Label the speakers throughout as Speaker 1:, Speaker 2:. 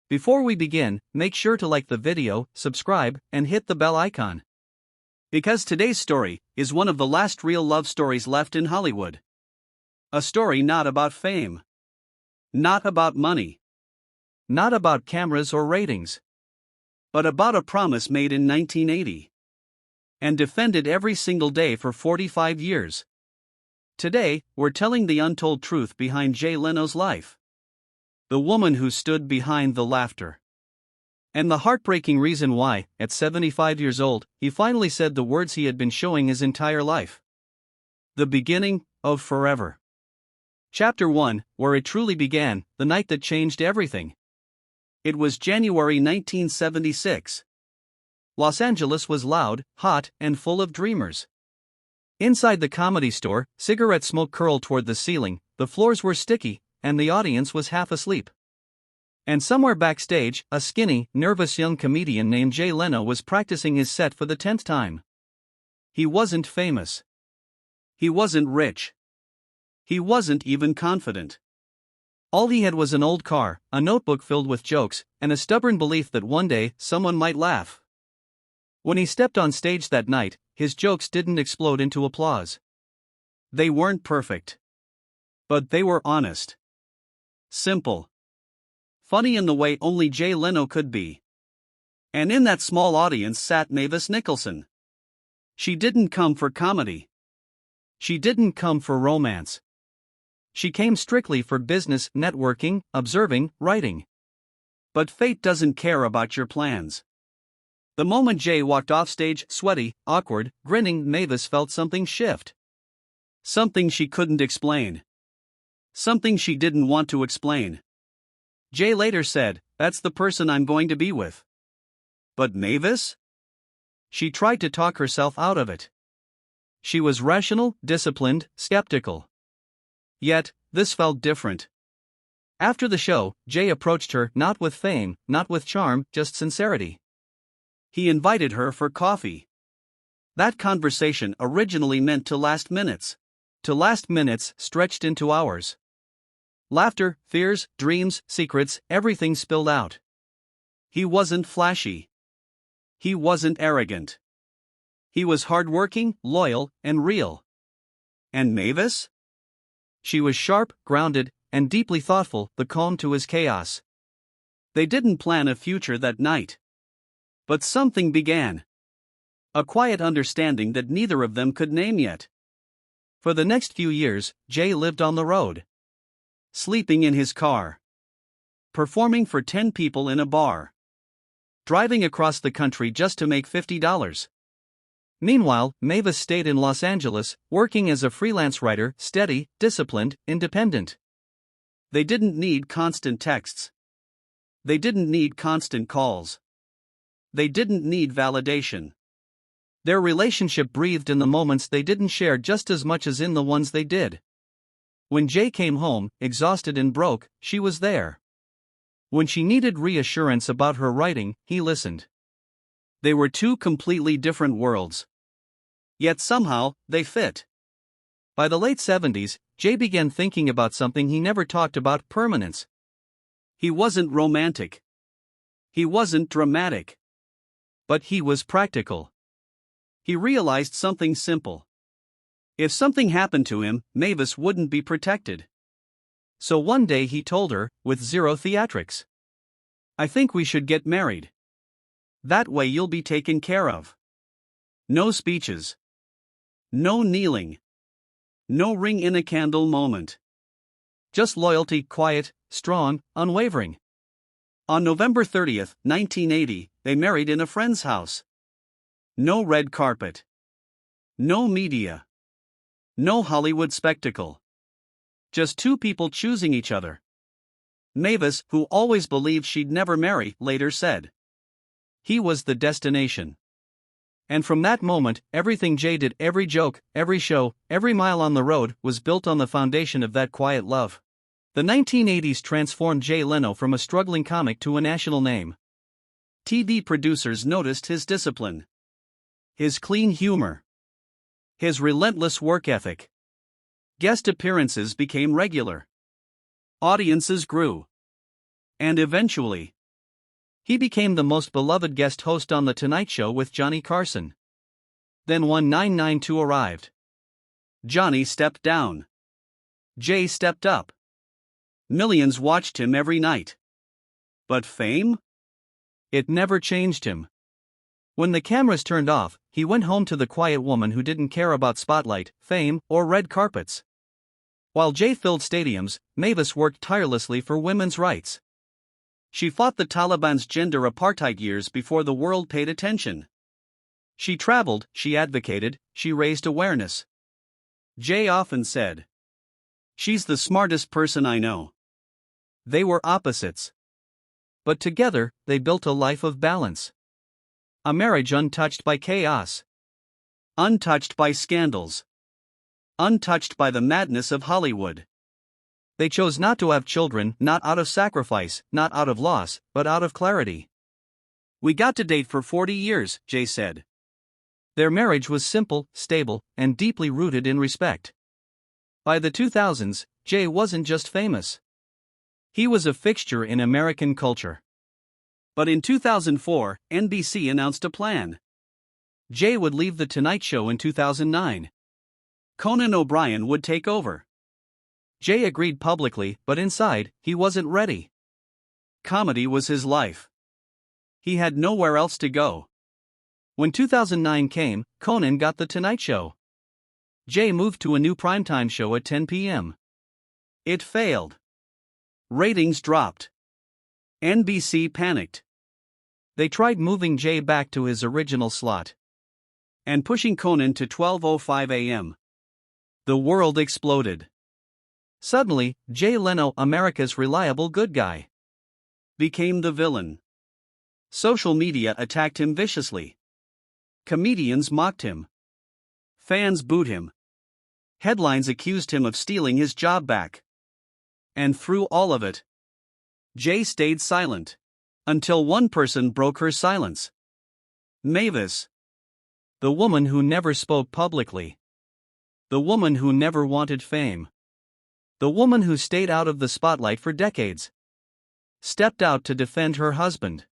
Speaker 1: Before we begin, make sure to like the video, subscribe, and hit the bell icon. Because today's story is one of the last real love stories left in Hollywood. A story not about fame, not about money, not about cameras or ratings, but about a promise made in 1980 and defended every single day for 45 years. Today, we're telling the untold truth behind Jay Leno's life. The woman who stood behind the laughter. And the heartbreaking reason why, at 75 years old, he finally said the words he had been showing his entire life. The beginning of forever. Chapter 1, where it truly began, the night that changed everything. It was January 1976. Los Angeles was loud, hot, and full of dreamers. Inside the Comedy Store, cigarette smoke curled toward the ceiling, the floors were sticky, and the audience was half asleep. And somewhere backstage, a skinny, nervous young comedian named Jay Leno was practicing his set for the 10th time. He wasn't famous. He wasn't rich. He wasn't even confident. All he had was an old car, a notebook filled with jokes, and a stubborn belief that one day, someone might laugh. When he stepped on stage that night, his jokes didn't explode into applause. They weren't perfect. But they were honest. Simple. Funny in the way only Jay Leno could be. And in that small audience sat Mavis Nicholson. She didn't come for comedy. She didn't come for romance. She came strictly for business, networking, observing, writing. But fate doesn't care about your plans. The moment Jay walked off stage, sweaty, awkward, grinning, Mavis felt something shift. Something she couldn't explain. Something she didn't want to explain. Jay later said, "That's the person I'm going to be with." But Mavis? She tried to talk herself out of it. She was rational, disciplined, skeptical. Yet, this felt different. After the show, Jay approached her, not with fame, not with charm, just sincerity. He invited her for coffee. That conversation originally meant to last minutes. To last minutes stretched into hours. Laughter, fears, dreams, secrets, everything spilled out. He wasn't flashy. He wasn't arrogant. He was hardworking, loyal, and real. And Mavis? She was sharp, grounded, and deeply thoughtful, the calm to his chaos. They didn't plan a future that night. But something began. A quiet understanding that neither of them could name yet. For the next few years, Jay lived on the road. Sleeping in his car. Performing for 10 people in a bar. Driving across the country just to make $50. Meanwhile, Mavis stayed in Los Angeles, working as a freelance writer, steady, disciplined, independent. They didn't need constant texts. They didn't need constant calls. They didn't need validation. Their relationship breathed in the moments they didn't share just as much as in the ones they did. When Jay came home, exhausted and broke, she was there. When she needed reassurance about her writing, he listened. They were two completely different worlds. Yet somehow, they fit. By the late 70s, Jay began thinking about something he never talked about: permanence. He wasn't romantic. He wasn't dramatic. But he was practical. He realized something simple. If something happened to him, Mavis wouldn't be protected. So one day he told her, with zero theatrics, "I think we should get married. That way you'll be taken care of." No speeches. No kneeling. No ring in a candle moment. Just loyalty, quiet, strong, unwavering. On November 30th, 1980, they married in a friend's house. No red carpet. No media. No Hollywood spectacle. Just two people choosing each other. Mavis, who always believed she'd never marry, later said, "He was the destination." And from that moment, everything Jay did, every joke, every show, every mile on the road, was built on the foundation of that quiet love. The 1980s transformed Jay Leno from a struggling comic to a national name. TV producers noticed his discipline. His clean humor. His relentless work ethic. Guest appearances became regular. Audiences grew. And eventually, He became the most beloved guest host on The Tonight Show with Johnny Carson. Then 1992 arrived. Johnny stepped down. Jay stepped up. Millions watched him every night. But fame? It never changed him. When the cameras turned off, he went home to the quiet woman who didn't care about spotlight, fame, or red carpets. While Jay filled stadiums, Mavis worked tirelessly for women's rights. She fought the Taliban's gender apartheid years before the world paid attention. She traveled, she advocated, she raised awareness. Jay often said, "She's the smartest person I know." They were opposites. But together, they built a life of balance. A marriage untouched by chaos. Untouched by scandals. Untouched by the madness of Hollywood. They chose not to have children, not out of sacrifice, not out of loss, but out of clarity. "We got to date for 40 years, Jay said. Their marriage was simple, stable, and deeply rooted in respect. By the 2000s, Jay wasn't just famous. He was a fixture in American culture. But in 2004, NBC announced a plan. Jay would leave The Tonight Show in 2009. Conan O'Brien would take over. Jay agreed publicly, but inside, he wasn't ready. Comedy was his life. He had nowhere else to go. When 2009 came, Conan got The Tonight Show. Jay moved to a new primetime show at 10 p.m. It failed. Ratings dropped. NBC panicked. They tried moving Jay back to his original slot and pushing Conan to 12:05 a.m. The world exploded. Suddenly, Jay Leno, America's reliable good guy, became the villain. Social media attacked him viciously. Comedians mocked him. Fans booed him. Headlines accused him of stealing his job back. And through all of it, Jay stayed silent. Until one person broke her silence. Mavis. The woman who never spoke publicly. The woman who never wanted fame. The woman who stayed out of the spotlight for decades. Stepped out to defend her husband.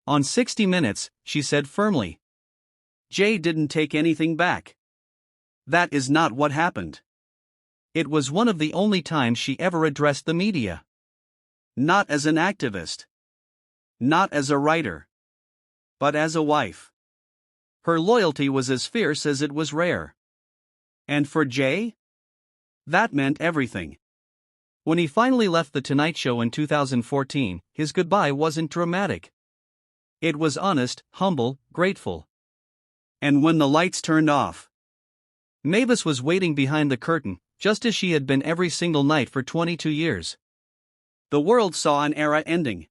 Speaker 1: On 60 Minutes, she said firmly, "Jay didn't take anything back. That is not what happened." It was one of the only times she ever addressed the media. Not as an activist. Not as a writer. But as a wife. Her loyalty was as fierce as it was rare. And for Jay? That meant everything. When he finally left The Tonight Show in 2014, his goodbye wasn't dramatic. It was honest, humble, grateful. And when the lights turned off, Mavis was waiting behind the curtain, just as she had been every single night for 22 years. The world saw an era ending.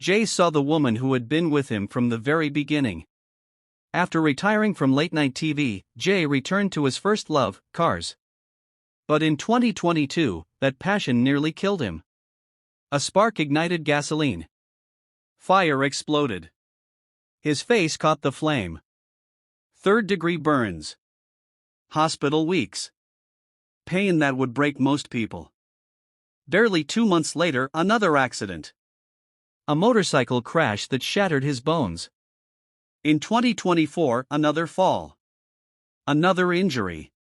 Speaker 1: Jay saw the woman who had been with him from the very beginning. After retiring from late-night TV, Jay returned to his first love, cars. But in 2022, that passion nearly killed him. A spark ignited gasoline. Fire exploded. His face caught the flame. Third-degree burns. Hospital weeks. Pain that would break most people. Barely 2 months later, another accident. A motorcycle crash that shattered his bones. In 2024, another fall. Another injury.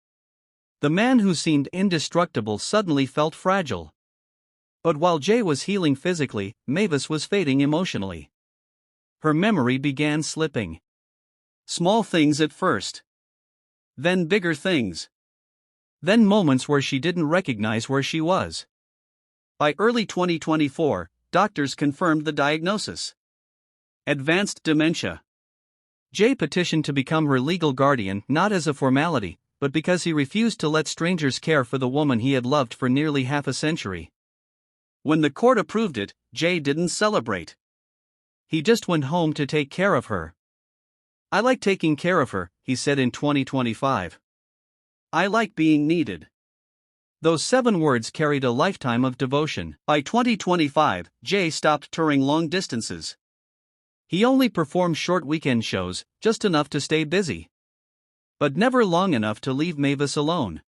Speaker 1: The man who seemed indestructible suddenly felt fragile. But while Jay was healing physically, Mavis was fading emotionally. Her memory began slipping. Small things at first. Then bigger things. Then moments where she didn't recognize where she was. By early 2024, doctors confirmed the diagnosis. Advanced dementia. Jay petitioned to become her legal guardian not as a formality, but because he refused to let strangers care for the woman he had loved for nearly half a century. When the court approved it, Jay didn't celebrate. He just went home to take care of her. "I like taking care of her," he said in 2025. "I like being needed." Those 7 words carried a lifetime of devotion. By 2025, Jay stopped touring long distances. He only performed short weekend shows, just enough to stay busy. But never long enough to leave Mavis alone.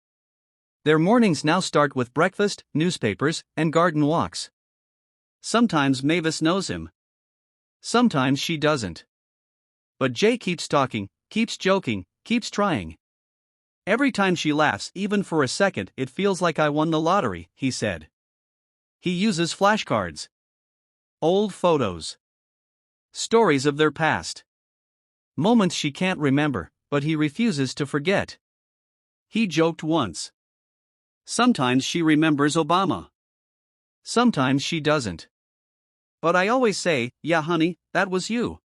Speaker 1: Their mornings now start with breakfast, newspapers, and garden walks. Sometimes Mavis knows him. Sometimes she doesn't. But Jay keeps talking, keeps joking, keeps trying. Every time she laughs, even for a second, it feels like I won the lottery, he said. He uses flashcards, old photos, stories of their past, moments she can't remember, but he refuses to forget. He joked once. Sometimes she remembers Obama. Sometimes she doesn't. But I always say, yeah honey, that was you.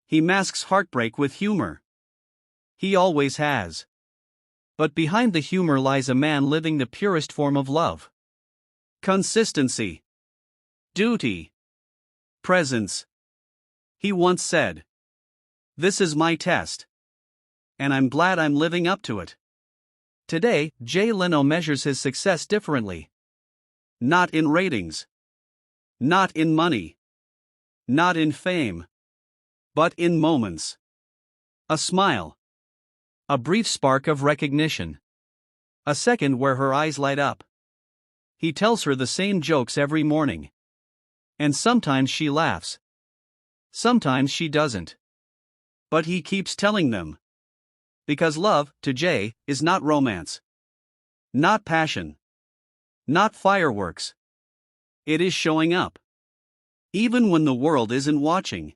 Speaker 1: He masks heartbreak with humor. He always has. But behind the humor lies a man living the purest form of love. Consistency. Duty. Presence. He once said, "This is my test. And I'm glad I'm living up to it." Today, Jay Leno measures his success differently. Not in ratings. Not in money. Not in fame. But in moments. A smile. A brief spark of recognition. A second where her eyes light up. He tells her the same jokes every morning. And sometimes she laughs. Sometimes she doesn't. But he keeps telling them. Because love, to Jay, is not romance. Not passion. Not fireworks. It is showing up. Even when the world isn't watching.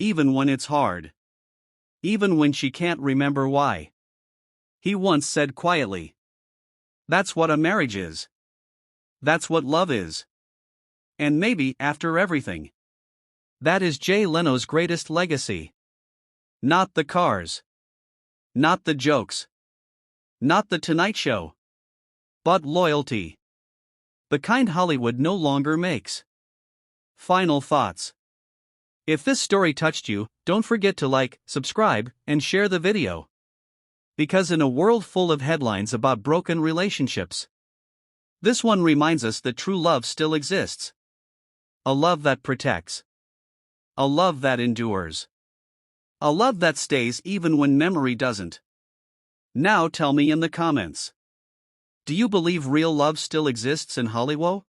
Speaker 1: Even when it's hard. Even when she can't remember why. He once said quietly, "That's what a marriage is. That's what love is. And maybe, after everything, that is Jay Leno's greatest legacy. Not the cars. Not the jokes. Not the Tonight Show. But loyalty. The kind Hollywood no longer makes." Final thoughts. If this story touched you, don't forget to like, subscribe, and share the video. Because in a world full of headlines about broken relationships, this one reminds us that true love still exists. A love that protects. A love that endures. A love that stays even when memory doesn't. Now tell me in the comments. Do you believe real love still exists in Hollywood?